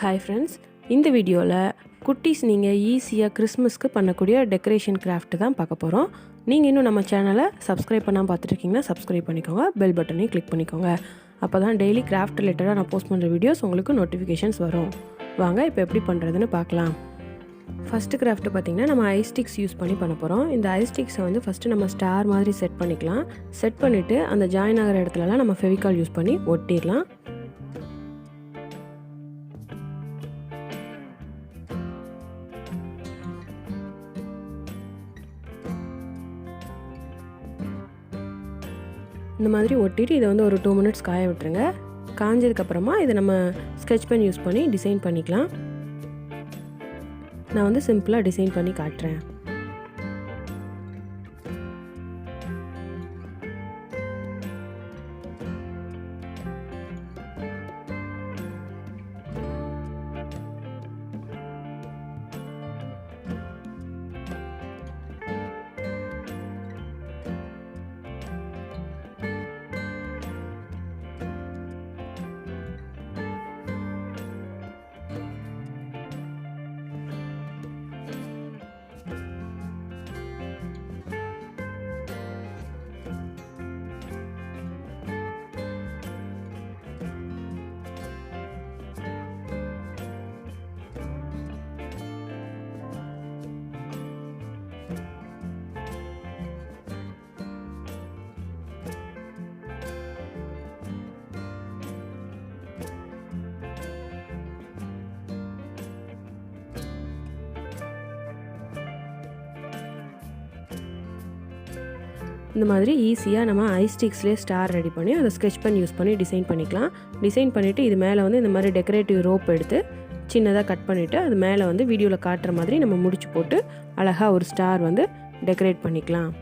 Hi friends, இந்த வீடியோல குட்டீஸ் நீங்க ஈஸியா கிறிஸ்மஸ்க்கு பண்ணக்கூடிய டெக்கரேஷன் கிராஃப்ட் தான் பார்க்க போறோம். நீங்க இன்னும் நம்ம சேனலை சப்ஸ்கிரைப் பண்ணாம பார்த்துட்டு இருக்கீங்கன்னா சப்ஸ்கிரைப் பண்ணிக்கோங்க. பெல் பட்டனையும் கிளிக் பண்ணிக்கோங்க. அப்பதான் டெய்லி கிராஃப்ட் ரிலேட்டடா நான் போஸ்ட் பண்ற வீடியோஸ் உங்களுக்கு நோட்டிஃபிகேஷன்ஸ் வரும். வாங்க இப்போ எப்படி பண்றதுன்னு பார்க்கலாம். ஃபர்ஸ்ட் கிராஃப்ட் பார்த்தீங்கன்னா நம்ம ஐஸ் ஸ்டிக்ஸ் யூஸ் பண்ணி பண்ண போகிறோம். இந்த ஐஸ் ஸ்டிக்ஸை வந்து ஃபஸ்ட்டு நம்ம ஸ்டார் மாதிரி செட் பண்ணிக்கலாம். செட் பண்ணிவிட்டு அந்த ஜாயின் ஆகிற இடத்துலலாம் நம்ம ஃபெவிகால் யூஸ் பண்ணி ஒட்டிடலாம். இந்த மாதிரி ஒட்டிட்டு இதை வந்து ஒரு 2 மினிட்ஸ் காய விட்டுருங்க. காஞ்சதுக்கப்புறமா இதை நம்ம ஸ்கெட்ச் பென் யூஸ் பண்ணி டிசைன் பண்ணிக்கலாம். நான் வந்து சிம்பிளாக டிசைன் பண்ணி காட்டுறேன். இந்த மாதிரி ஈஸியாக நம்ம ஐஸ் ஸ்டிக்ஸ்லேயே ஸ்டார் ரெடி பண்ணி அதை ஸ்கெட்ச் பென் யூஸ் பண்ணி டிசைன் பண்ணிக்கலாம். டிசைன் பண்ணிவிட்டு இது மேலே வந்து இந்த மாதிரி டெக்கரேட்டிவ் ரோப் எடுத்து சின்னதாக கட் பண்ணிவிட்டு அது மேலே வந்து வீடியோவில் காட்டுற மாதிரி நம்ம முடிச்சு போட்டு அழகாக ஒரு ஸ்டார் வந்து டெக்கரேட் பண்ணிக்கலாம்.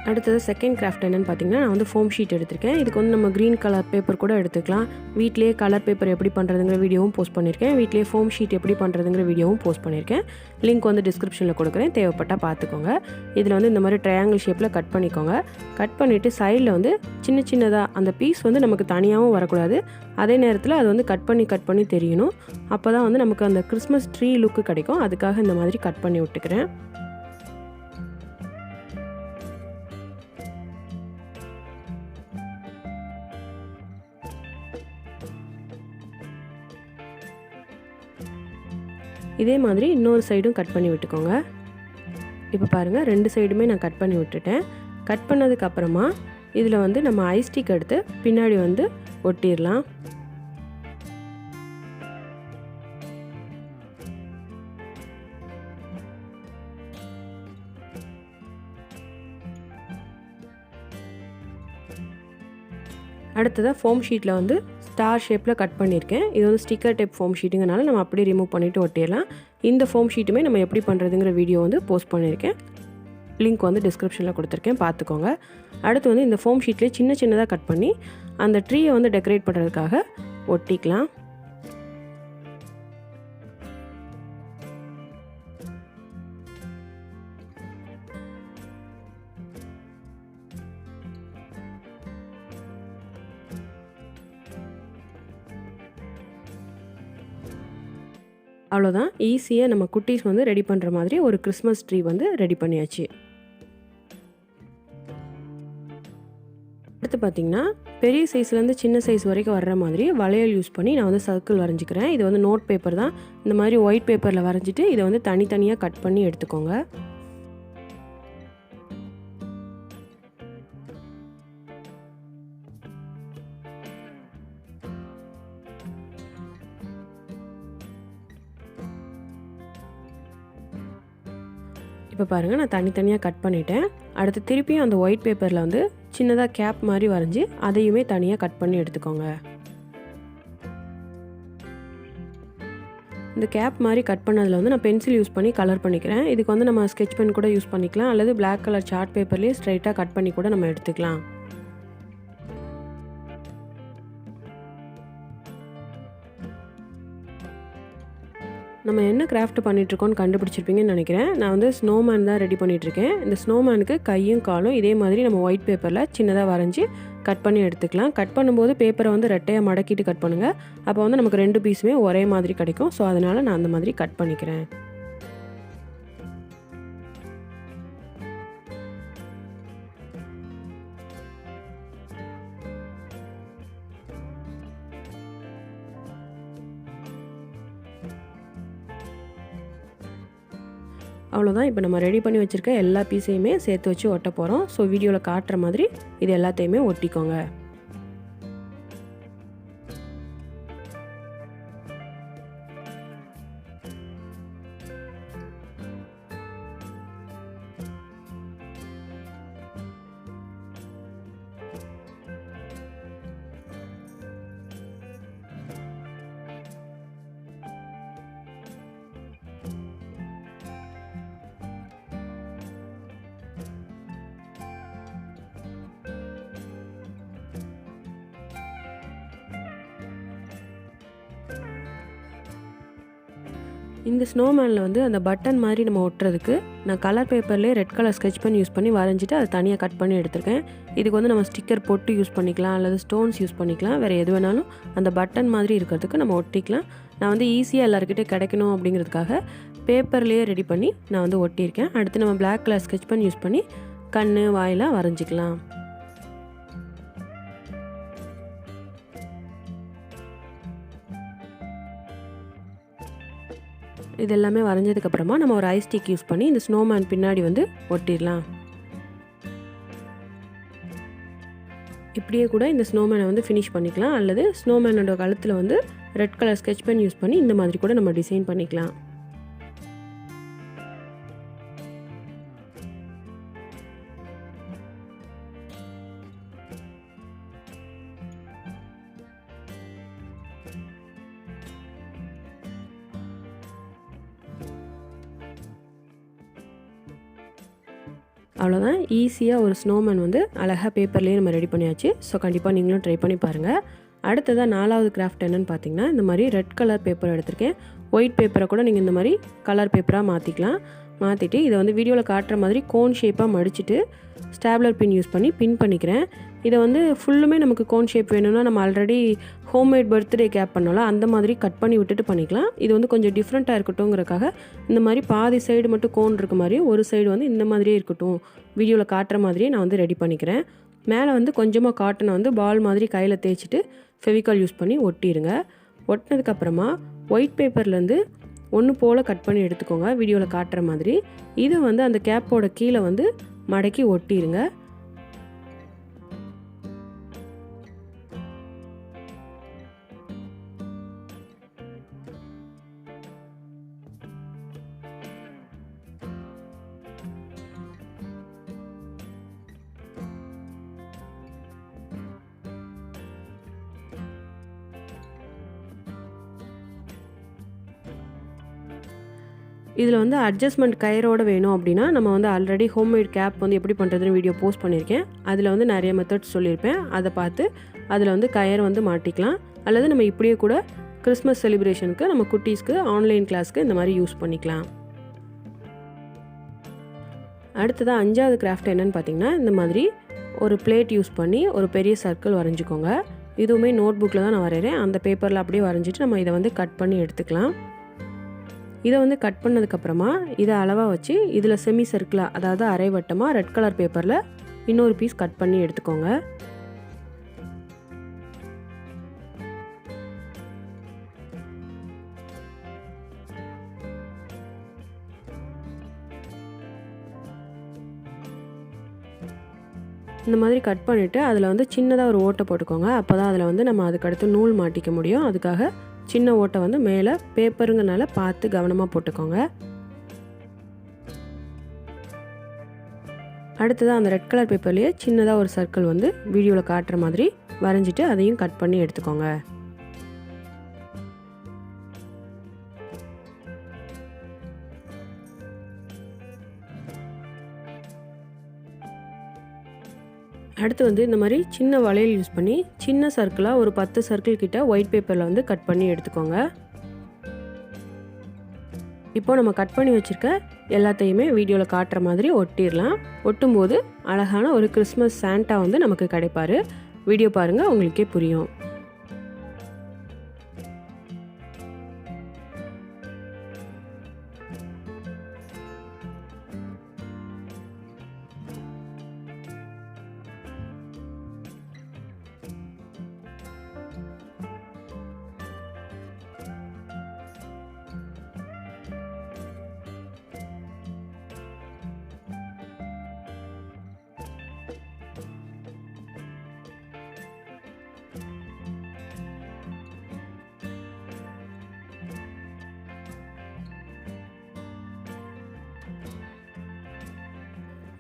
அடுத்தது செகண்ட் கிராஃப்ட் என்னென்னு பார்த்தீங்கன்னா நான் வந்து ஃபோம் ஷீட் எடுத்திருக்கேன். இதுக்கு வந்து நம்ம க்ரீன் கலர் பேப்பர் கூட எடுத்துக்கலாம். வீட்லேயே கலர் பேப்பர் எப்படி பண்ணுறதுங்கிற வீடியோவும் போஸ்ட் பண்ணியிருக்கேன். வீட்லேயே ஃபோம் ஷீட் எப்படி பண்ணுறதுங்கிற வீடியோவும் போஸ்ட் பண்ணியிருக்கேன். லிங்க் வந்து டிஸ்கிரிப்ஷனில் கொடுக்குறேன், தேவைப்பட்டால் பார்த்துக்கோங்க. இதில் வந்து இந்த மாதிரி ட்ரையாங்கிள் ஷேப்பில் கட் பண்ணிக்கோங்க. கட் பண்ணிவிட்டு சைடில் வந்து சின்ன சின்னதாக அந்த பீஸ் வந்து நமக்கு தனியாகவும் வரக்கூடாது. அதே நேரத்தில் அது வந்து கட் பண்ணி தெரியணும். அப்போ தான் வந்து நமக்கு அந்த கிறிஸ்மஸ் ட்ரீ லுக்கு கிடைக்கும். அதுக்காக இந்த மாதிரி கட் பண்ணி விட்டுக்கிறேன். இதே மாதிரி இன்னொரு சைடும் கட் பண்ணி விட்டுக்கோங்க. இப்போ பாருங்கள், 2 சைடுமே நான் கட் பண்ணி விட்டுட்டேன். கட் பண்ணதுக்கப்புறமா இதில் வந்து நம்ம ஐஸ் ஸ்டிக் எடுத்து பின்னாடி வந்து ஒட்டிடலாம். அடுத்ததாக ஃபோம் ஷீட்டில் வந்து ஸ்டார் ஷேப்பில் கட் பண்ணியிருக்கேன். இது வந்து ஸ்டிக்கர் டைப் ஃபோம் ஷீட்டுங்கனால நம்ம அப்படியே ரிமூவ் பண்ணிவிட்டு ஒட்டிடலாம். இந்த ஃபோம் ஷீட்டுமே நம்ம எப்படி பண்ணுறதுங்கிற வீடியோ வந்து போஸ்ட் பண்ணியிருக்கேன். லிங்க் வந்து டிஸ்கிரிப்ஷனில் கொடுத்துருக்கேன், பார்த்துக்கோங்க. அடுத்து வந்து இந்த ஃபோம் ஷீட்லேயே சின்ன சின்னதாக கட் பண்ணி அந்த ட்ரீயை வந்து டெக்கரேட் பண்ணுறதுக்காக ஒட்டிக்கலாம். அவ்வளோதான், ஈஸியாக நம்ம குட்டீஸ் வந்து ரெடி பண்ணுற மாதிரி ஒரு கிறிஸ்மஸ் ட்ரீ வந்து ரெடி பண்ணியாச்சு. அடுத்து பார்த்திங்கன்னா பெரிய சைஸ்லேருந்து சின்ன சைஸ் வரைக்கும் வர்ற மாதிரி வளையல் யூஸ் பண்ணி நான் வந்து சர்க்கிள் வரைஞ்சிக்கிறேன். இது வந்து நோட் பேப்பர் தான். இந்த மாதிரி ஒயிட் பேப்பரில் வரைஞ்சிட்டு இதை வந்து தனித்தனியாக கட் பண்ணி எடுத்துக்கோங்க. இப்போ பாருங்கள், நான் தனித்தனியாக கட் பண்ணிட்டேன். அடுத்து திருப்பியும் அந்த ஒயிட் பேப்பரில் வந்து சின்னதாக கேப் மாதிரி வரைஞ்சி அதையுமே தனியாக கட் பண்ணி எடுத்துக்கோங்க. இந்த கேப் மாதிரி கட் பண்ணதில் வந்து நான் பென்சில் யூஸ் பண்ணி கலர் பண்ணிக்கிறேன். இதுக்கு வந்து நம்ம ஸ்கெட்ச் பென் கூட யூஸ் பண்ணிக்கலாம், அல்லது பிளாக் கலர் சார்ட் பேப்பர்லேயே ஸ்ட்ரைட்டாக கட் பண்ணி கூட நம்ம எடுத்துக்கலாம். நம்ம என்ன கிராஃப்ட் பண்ணிகிட்ருக்கோன்னு கண்டுபிடிச்சிருப்பீங்கன்னு நினைக்கிறேன். நான் வந்து ஸ்னோமேன் தான் ரெடி பண்ணிகிட்ருக்கேன். இந்த ஸ்னோமேனுக்கு கையும் காலும் இதே மாதிரி நம்ம ஒயிட் பேப்பரில் சின்னதாக வரைஞ்சி கட் பண்ணி எடுத்துக்கலாம். கட் பண்ணும்போது பேப்பரை வந்து ரெட்டையாக மடக்கிட்டு கட் பண்ணுங்கள். அப்போ வந்து நமக்கு 2 பீஸுமே ஒரே மாதிரி கிடைக்கும். ஸோ அதனால் நான் அந்த மாதிரி கட் பண்ணிக்கிறேன். அவ்வளோதான். இப்போ நம்ம ரெடி பண்ணி வச்சுருக்க எல்லா பீஸையுமே சேர்த்து வச்சு ஒட்ட போகிறோம். ஸோ வீடியோவில் காட்டுற மாதிரி இது எல்லாத்தையுமே ஒட்டிக்கோங்க. இந்த ஸ்னோமேனில் வந்து அந்த பட்டன் மாதிரி நம்ம ஒட்டுறதுக்கு நான் கலர் பேப்பர்லேயே ரெட் கலர் ஸ்கெட்ச் பண்ணி யூஸ் பண்ணி வரைஞ்சிட்டு அதை தனியாக கட் பண்ணி எடுத்திருக்கேன். இதுக்கு வந்து நம்ம ஸ்டிக்கர் போட்டு யூஸ் பண்ணிக்கலாம், அல்லது ஸ்டோன்ஸ் யூஸ் பண்ணிக்கலாம். வேறு எது வேணாலும் அந்த பட்டன் மாதிரி இருக்கிறதுக்கு நம்ம ஒட்டிக்கலாம். நான் வந்து ஈஸியாக எல்லாருக்கிட்டே கிடைக்கணும் அப்படிங்கிறதுக்காக பேப்பர்லேயே ரெடி பண்ணி நான் வந்து ஒட்டியிருக்கேன். அடுத்து நம்ம பிளாக் கலர் ஸ்கெட்ச் பண்ணி யூஸ் பண்ணி கண் வாயெல்லாம் வரைஞ்சிக்கலாம். இது எல்லாமே வரைஞ்சதுக்கப்புறமா நம்ம ஒரு ஐஸ் ஸ்டிக் யூஸ் பண்ணி இந்த ஸ்னோமேன் பின்னாடி வந்து ஒட்டிடலாம். இப்படியே கூட இந்த ஸ்னோமேனை வந்து ஃபினிஷ் பண்ணிக்கலாம், அல்லது ஸ்னோமேனோட கழுத்தில் வந்து red colour sketch pen use பண்ணி இந்த மாதிரி கூட நம்ம டிசைன் பண்ணிக்கலாம். அவ்வளோதான். ஈஸியாக ஒரு ஸ்னோமேன் வந்து அழகாக பேப்பர்லேயே நம்ம ரெடி பண்ணியாச்சு. ஸோ கண்டிப்பாக நீங்களும் ட்ரை பண்ணி பாருங்கள். அடுத்ததாக 4வது கிராஃப்ட் என்னென்னு பார்த்தீங்கன்னா, இந்த மாதிரி ரெட் கலர் பேப்பர் எடுத்திருக்கேன். ஒயிட் பேப்பரை கூட நீங்கள் இந்த மாதிரி கலர் பேப்பராக மாற்றிக்கலாம். மாற்றிட்டு இதை வந்து வீடியோவில் காட்டுற மாதிரி கோன் ஷேப்பாக மடிச்சுட்டு ஸ்டாப்லர் பின் யூஸ் பண்ணி பின் பண்ணிக்கிறேன். இதை வந்து ஃபுல்லுமே நமக்கு கோன் ஷேப் வேணும்னா நம்ம ஆல்ரெடி ஹோம்மேட் பர்த்டே கேப் பண்ணோம்ல, அந்த மாதிரி கட் பண்ணி விட்டுட்டு பண்ணிக்கலாம். இது வந்து கொஞ்சம் டிஃப்ரெண்ட்டாக இருக்கட்டும்ங்கிறக்காக இந்த மாதிரி பாதி சைடு மட்டும் கோன் இருக்க மாதிரியும் ஒரு சைடு வந்து இந்த மாதிரியே இருக்கட்டும், வீடியோவில் காட்டுற மாதிரியே நான் வந்து ரெடி பண்ணிக்கிறேன். மேலே வந்து கொஞ்சமாக காட்டனை வந்து பால் மாதிரி கையில் தேய்ச்சிட்டு ஃபெவிகால் யூஸ் பண்ணி ஒட்டிடுங்க. ஒட்டினதுக்கப்புறமா ஒயிட் பேப்பர்லேருந்து ஒன்று போல் கட் பண்ணி எடுத்துக்கோங்க, வீடியோவில் காட்டுற மாதிரி. இதை வந்து அந்த கேப்போட கீழே வந்து மடக்கி ஒட்டிடுங்க. இதில் வந்து அட்ஜஸ்ட்மெண்ட் கயரோடு வேணும் அப்படின்னா நம்ம வந்து ஆல்ரெடி ஹோம்மேட் கேப் வந்து எப்படி பண்ணுறதுன்னு வீடியோ போஸ்ட் பண்ணியிருக்கேன். அதில் வந்து நிறைய மெத்தட்ஸ் சொல்லியிருப்பேன். அதை பார்த்து அதில் வந்து கயர் வந்து மாட்டிக்கலாம். அல்லது நம்ம இப்படியே கூட கிறிஸ்மஸ் செலிப்ரேஷனுக்கு நம்ம குட்டீஸ்க்கு ஆன்லைன் கிளாஸ்க்கு இந்த மாதிரி யூஸ் பண்ணிக்கலாம். அடுத்ததாக 5வது கிராஃப்ட் என்னென்னு பார்த்தீங்கன்னா, இந்த மாதிரி ஒரு பிளேட் யூஸ் பண்ணி ஒரு பெரிய சர்க்கிள் வரைஞ்சிக்கோங்க. இதுவுமே நோட் புக்கில் தான் நான் வரைகிறேன். அந்த பேப்பரில் அப்படியே வரைஞ்சிட்டு நம்ம இதை வந்து கட் பண்ணி எடுத்துக்கலாம். இதை வந்து கட் பண்ணதுக்கப்புறமா இதை அளவாக வச்சு இதில் செமி சர்க்கிளாக, அதாவது அரை வட்டமாக ரெட் கலர் பேப்பரில் இன்னொரு பீஸ் கட் பண்ணி எடுத்துக்கோங்க. இந்த மாதிரி கட் பண்ணிவிட்டு அதில் வந்து சின்னதாக ஒரு ஓட்டை போட்டுக்கோங்க. அப்போ தான் அதில் வந்து நம்ம அதுக்கடுத்து நூல் மாட்டிக்க முடியும். அதுக்காக சின்ன ஓட்டை வந்து மேலே பேப்பருங்கனால பார்த்து கவனமாக போட்டுக்கோங்க. அடுத்ததாக அந்த ரெட் கலர் பேப்பர்லேயே சின்னதாக ஒரு சர்க்கிள் வந்து வீடியோவில் காட்டுற மாதிரி வரைஞ்சிட்டு அதையும் கட் பண்ணி எடுத்துக்கோங்க. அடுத்து வந்து இந்த மாதிரி சின்ன வளையல் யூஸ் பண்ணி சின்ன சர்க்கிளாக ஒரு 10 சர்க்கிள் கிட்ட ஒயிட் பேப்பரில் வந்து கட் பண்ணி எடுத்துக்கோங்க. இப்போ நம்ம கட் பண்ணி வச்சுருக்க எல்லாத்தையுமே வீடியோவில் காட்டுற மாதிரி ஒட்டிடலாம். ஒட்டும்போது அழகான ஒரு கிறிஸ்மஸ் சாண்டா வந்து நமக்கு கிடைப்பார். வீடியோ பாருங்கள், உங்களுக்கே புரியும்.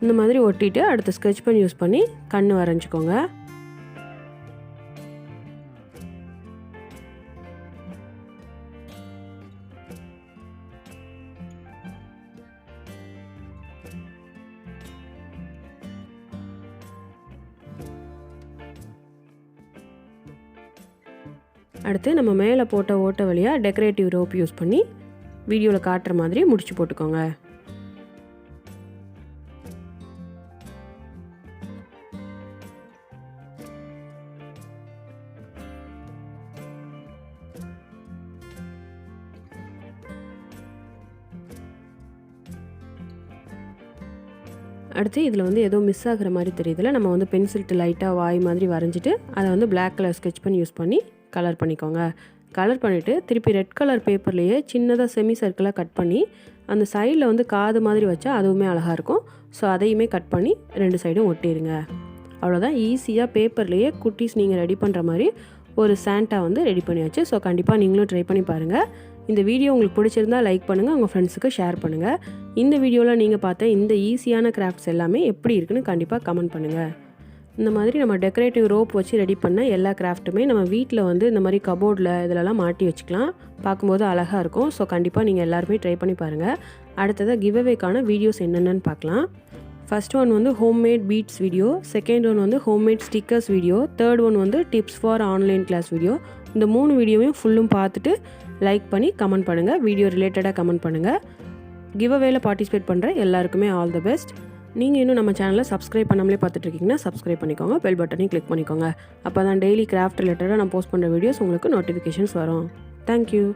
இந்த மாதிரி ஒட்டிட்டு அடுத்து ஸ்கெட்ச் பென் யூஸ் பண்ணி கண் வரைஞ்சிக்கோங்க. அடுத்து நம்ம மேலே போட்ட ஓட்டை வழியாக டெக்கரேட்டிவ் ரோப் யூஸ் பண்ணி வீடியோவில் காட்டுற மாதிரி முடிச்சு போட்டுக்கோங்க. அடுத்து இதில் வந்து ஏதோ மிஸ் ஆகிற மாதிரி தெரியுதுல, நம்ம வந்து பென்சில்ட்டு லைட்டாக வாய் மாதிரி வரைஞ்சிட்டு அதை வந்து black colour sketch pen use பண்ணி கலர் பண்ணிக்கோங்க. கலர் பண்ணிவிட்டு திருப்பி ரெட் கலர் பேப்பர்லேயே சின்னதாக செமி சர்க்கிளாக கட் பண்ணி அந்த சைடில் வந்து காது மாதிரி வச்சா அதுவுமே அழகாக இருக்கும். ஸோ அதையுமே கட் பண்ணி 2 சைடும் ஒட்டிடுங்க. அவ்வளோதான், ஈஸியாக பேப்பர்லேயே குட்டீஸ் நீங்கள் ரெடி பண்ணுற மாதிரி ஒரு சாண்டா வந்து ரெடி பண்ணியாச்சு. ஸோ கண்டிப்பாக நீங்களும் ட்ரை பண்ணி பாருங்கள். இந்த வீடியோ உங்களுக்கு பிடிச்சிருந்தால் லைக் பண்ணுங்கள், உங்கள் ஃப்ரெண்ட்ஸுக்கு ஷேர் பண்ணுங்கள். இந்த வீடியோவில் நீங்கள் பார்த்த இந்த ஈஸியான கிராஃப்ட்ஸ் எல்லாமே எப்படி இருக்குன்னு கண்டிப்பாக கமெண்ட் பண்ணுங்கள். இந்த மாதிரி நம்ம டெக்கரேட்டிவ் ரோப் வச்சு ரெடி பண்ண எல்லா கிராஃப்ட்டுமே நம்ம வீட்டில் வந்து இந்த மாதிரி கபோர்டில் இதிலலாம் மாட்டி வச்சுக்கலாம். பார்க்கும்போது அழகாக இருக்கும். ஸோ கண்டிப்பாக நீங்கள் எல்லாருமே ட்ரை பண்ணி பாருங்கள். அடுத்ததாக கிவ்அவேக்கான வீடியோஸ் என்னென்னு பார்க்கலாம். ஃபர்ஸ்ட் ஒன் வந்து homemade beads video, second one வந்து homemade stickers video, third one வந்து tips for online class video. இந்த 3 வீடியோவையும் ஃபுல்லும் பார்த்துட்டு லைக் பண்ணி கமெண்ட் பண்ணுங்கள். வீடியோ ரிலேட்டடாக கமெண்ட் பண்ணுங்கள். கிவ்அவேல பார்ட்டிசிபேட் பண்ணுற எல்லாருக்குமே ஆல் தி பெஸ்ட். நீங்கள் இன்னும் நம்ம சேனலை சப்ஸ்கிரைப் பண்ணாமலே பார்த்துட்ருக்கீங்கன்னா சப்ஸ்கிரைப் பண்ணிக்கோங்க, பெல் பட்டனையும் கிளிக் பண்ணிக்கோங்க. அப்போ தான் டெய்லி கிராஃப்ட் ரிலேட்டடாக நான் போஸ்ட் பண்ணுற வீடியோஸ் உங்களுக்கு நோட்டிஃபிகேஷன்ஸ் வரும். தேங்க்யூ.